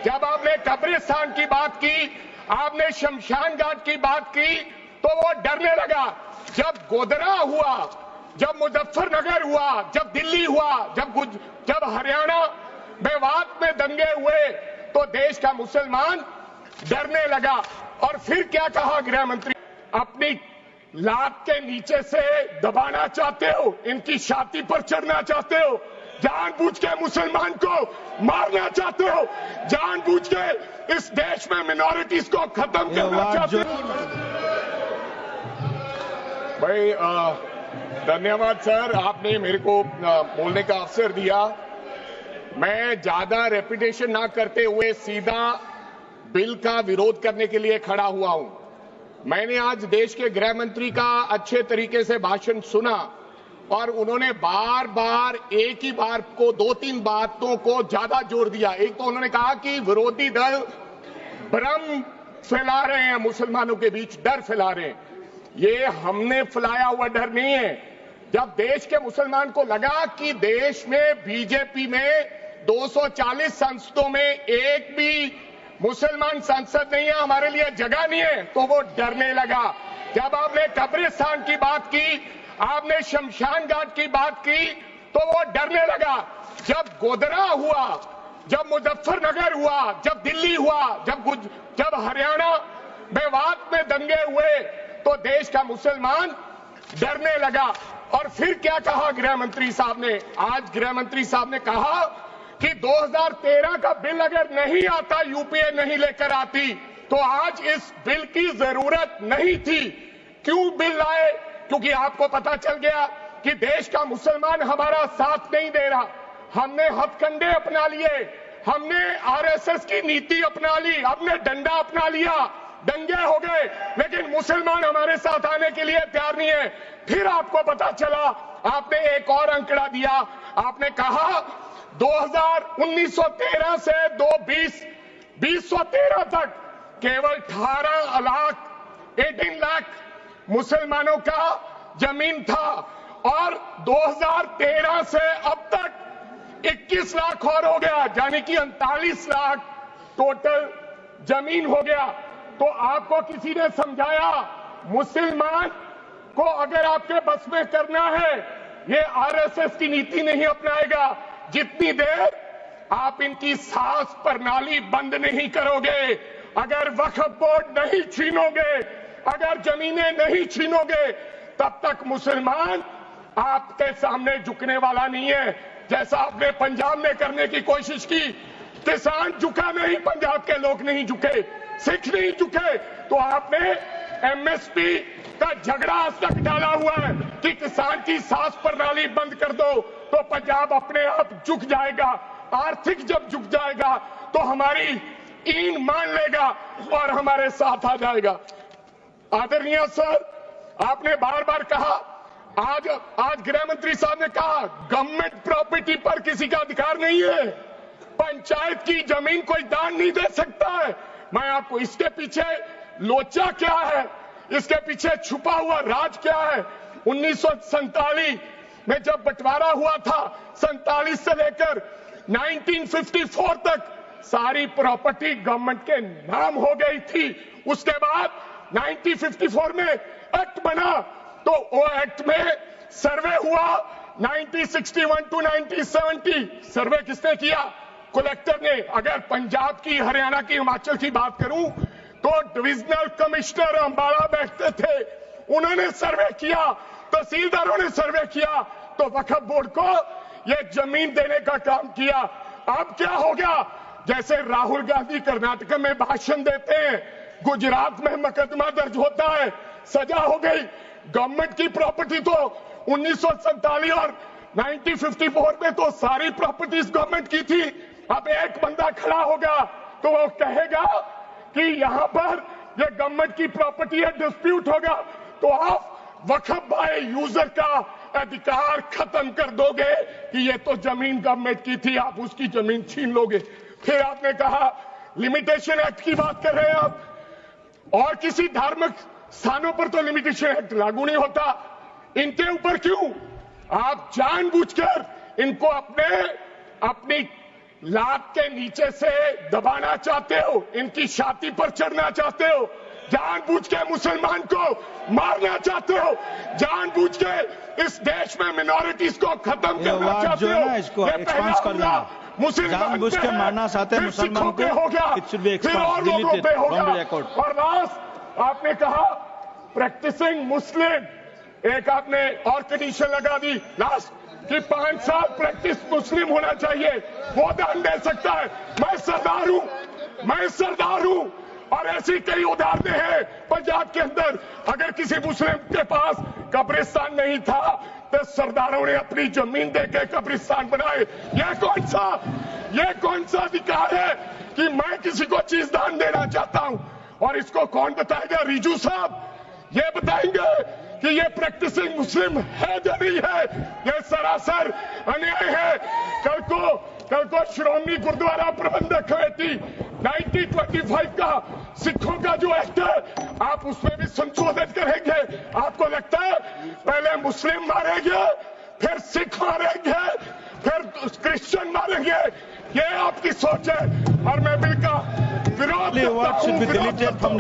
जब आपने कब्रिस्तान की बात की, आपने शमशान घाट की बात की, तो वो डरने लगा। जब गोधरा हुआ, जब मुजफ्फरनगर हुआ, जब दिल्ली हुआ, जब हरियाणा मेवात में दंगे हुए, तो देश का मुसलमान डरने लगा। और फिर क्या कहा गृह मंत्री, अपनी लात के नीचे से दबाना चाहते हो, इनकी छाती पर चढ़ना चाहते हो, जानबूझ के मुसलमान को मारना चाहते हो, जानबूझ के इस देश में मिनॉरिटीज को खत्म करना चाहते हो। भाई धन्यवाद सर, आपने मेरे को बोलने का अवसर दिया। मैं ज्यादा रेपिटेशन ना करते हुए सीधा बिल का विरोध करने के लिए खड़ा हुआ हूं। मैंने आज देश के गृह मंत्री का अच्छे तरीके से भाषण सुना और उन्होंने बार बार एक ही बार को 2-3 बातों को ज्यादा जोर दिया। एक तो उन्होंने कहा कि विरोधी दल भ्रम फैला रहे हैं, मुसलमानों के बीच डर फैला रहे हैं। ये हमने फैलाया हुआ डर नहीं है। जब देश के मुसलमान को लगा कि देश में बीजेपी में 240 संसदों में एक भी मुसलमान सांसद नहीं है, हमारे लिए जगह नहीं है, तो वो डरने लगा। जब आपने कब्रिस्तान की बात की, आपने शमशान घाट की बात की, तो वो डरने लगा। जब गोधरा हुआ, जब मुजफ्फरनगर हुआ, जब दिल्ली हुआ, जब हरियाणा मेवात में दंगे हुए, तो देश का मुसलमान डरने लगा। और फिर क्या कहा गृह मंत्री साहब ने, आज गृह मंत्री साहब ने कहा कि 2013 का बिल अगर नहीं आता, यूपीए नहीं लेकर आती, तो आज इस बिल की जरूरत नहीं थी। क्यों बिल लाए? क्योंकि आपको पता चल गया कि देश का मुसलमान हमारा साथ नहीं दे रहा। हमने हथकंडे अपना लिए, हमने आरएसएस की नीति अपना ली, हमने डंडा अपना लिया, दंगे हो गए, लेकिन मुसलमान हमारे साथ आने के लिए तैयार नहीं है। फिर आपको पता चला, आपने एक और आंकड़ा दिया, आपने कहा 1913 से 2013 तक केवल 18 लाख मुसलमानों का जमीन था और 2013 से अब तक 21 लाख और हो गया, यानी कि 39 लाख टोटल जमीन हो गया। तो आपको किसी ने समझाया, मुसलमान को अगर आपके बस में करना है, ये आरएसएस की नीति नहीं अपनाएगा जितनी देर आप इनकी सांस प्रणाली बंद नहीं करोगे, अगर वक्फ बोर्ड नहीं छीनोगे, अगर जमीनें नहीं छीनोगे, तब तक मुसलमान आपके सामने झुकने वाला नहीं है। जैसा आपने पंजाब में करने की कोशिश की, किसान झुका नहीं, पंजाब के लोग नहीं झुके, सिख नहीं झुके, तो आपने एमएसपी का झगड़ा आज तक डाला हुआ है कि किसान की सांस प्रणाली बंद कर दो तो पंजाब अपने आप झुक जाएगा। आर्थिक जब झुक जाएगा तो हमारी ईन मान लेगा और हमारे साथ आ जाएगा। आदरणीय सर, आपने बार बार कहा, आज गृह मंत्री साहब ने कहा गवर्नमेंट प्रॉपर्टी पर किसी का अधिकार नहीं है, पंचायत की जमीन कोई दान नहीं दे सकता है। मैं आपको इसके पीछे लोचा क्या है, इसके पीछे छुपा हुआ राज क्या है। 1947 में जब बंटवारा हुआ था, 47 से लेकर 1954 तक सारी प्रॉपर्टी गवर्नमेंट के नाम हो गई थी। उसके बाद 1954 में एक्ट बना, तो वो एक्ट में सर्वे हुआ 1961 टू 1970। सर्वे किसने किया? कलेक्टर ने। अगर पंजाब की, हरियाणा की, हिमाचल की बात करूं तो डिविजनल कमिश्नर अंबाला बैठते थे, उन्होंने सर्वे किया, तहसीलदारों ने सर्वे किया, तो वक्फ बोर्ड को यह जमीन देने का काम किया। अब क्या हो गया? जैसे राहुल गांधी कर्नाटक में भाषण देते हैं, गुजरात में मुकदमा दर्ज होता है, सजा हो गई। गवर्नमेंट की प्रॉपर्टी तो 1947 और 1954 में तो सारी प्रॉपर्टीज गवर्नमेंट की थी। अब एक बंदा खड़ा होगा तो वो कहेगा कि यहां पर ये गवर्नमेंट की प्रॉपर्टी है, डिस्प्यूट होगा, तो आप वक्फ बाय यूजर का अधिकार खत्म कर दोगे कि ये तो जमीन गवर्नमेंट की थी, आप उसकी जमीन छीन लोगे। फिर आपने कहा लिमिटेशन एक्ट की बात कर रहे हैं आप, और किसी धार्मिक स्थानों पर तो लिमिटेशन एक्ट लागू नहीं होता, इनके ऊपर क्यों? आप जानबूझकर इनको अपनी लात के नीचे से दबाना चाहते हो, इनकी छाती पर चढ़ना चाहते हो, जानबूझ के मुसलमान को मारना चाहते हो, जानबूझ के इस देश में मिनॉरिटीज को खत्म करना चाहते हो। इसको एक्सपांस कर देना, जानबूझ के मारना चाहते हैं मुसलमान को, फिर और लोगों पे होगा। और लास्ट आपने कहा प्रैक्टिसिंग मुस्लिम, एक आपने और कंडीशन लगा दी लास्ट कि 5 साल प्रैक्टिस मुस्लिम होना चाहिए, वो दान दे सकता है। मैं सरदार हूं और ऐसी कई उदाहरणें हैं पंजाब के अंदर। अगर किसी मुस्लिम के पास कब्रिस्तान नहीं था तो सरदारों ने अपनी जमीन देके कब्रिस्तान बनाए। ये कौन सा अधिकार है कि मैं किसी को चीज दान देना चाहता हूं? और इसको कौन बताएगा? रिजू साहब ये बताएंगे कि ये प्रैक्टिसिंग मुस्लिम है या नहीं है? ये सरासर अन्याय है। कल को श्रोमणी गुरुद्वारा प्रबंधक कमेटी 1925 का सिखों का जो एक्ट है, आप उसमें भी संशोधित करेंगे। आपको लगता है पहले मुस्लिम मारेंगे, फिर सिख मारेंगे, फिर क्रिश्चियन मारेंगे? ये आपकी सोच है और मैं बिल का विरोध करता हूं।